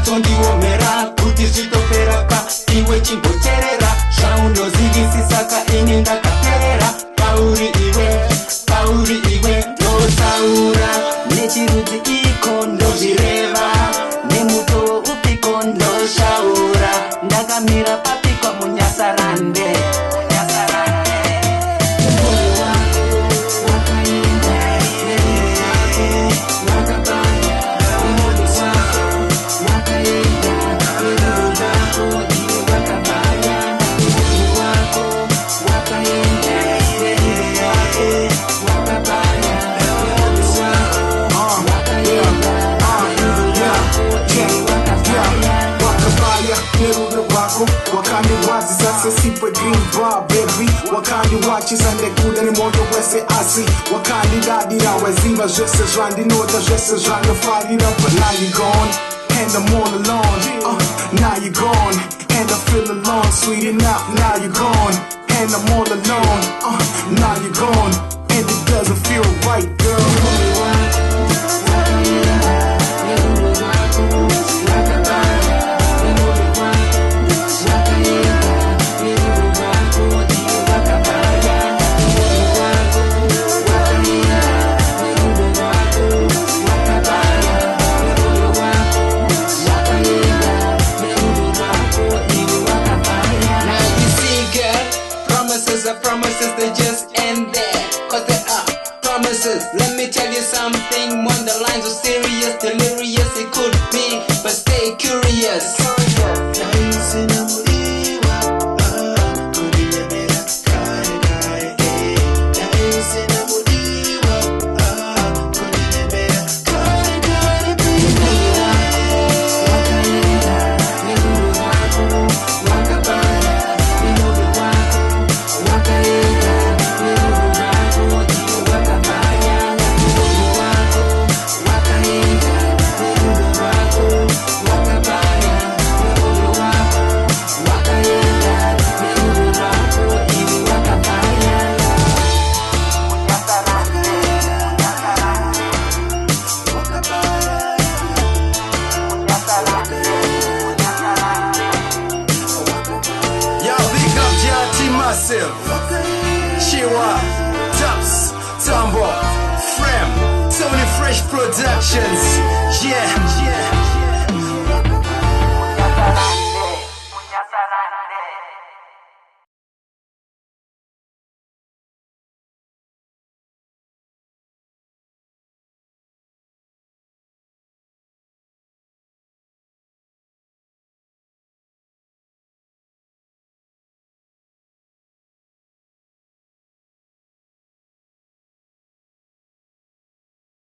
tondiomera kuti zvitoperaka iwe chimboterera zvaunozivisisaka ini ndakaperera pauri iwe ndotaura nechirudzi iko ndozvireva nemuto upiko ndoshaura ndakamira papikwa munyasarande Wakandi wazi sasa sipo green bar baby Wakandi watches and they good any more the west I see Wakandi daddy now I see my just as round know the just as round to fight it up but now you gone and I'm all alone now you gone and I feel alone sweet enough now you gone and I'm all alone now you gone and it doesn't feel right girl Promises, they just end there, cause they are promises. Let me tell you something, when the lines are serious, delirious it could be, but stay curious. Chiwa, Tops, Tombo, Frem, Tony Fresh Productions, yeah.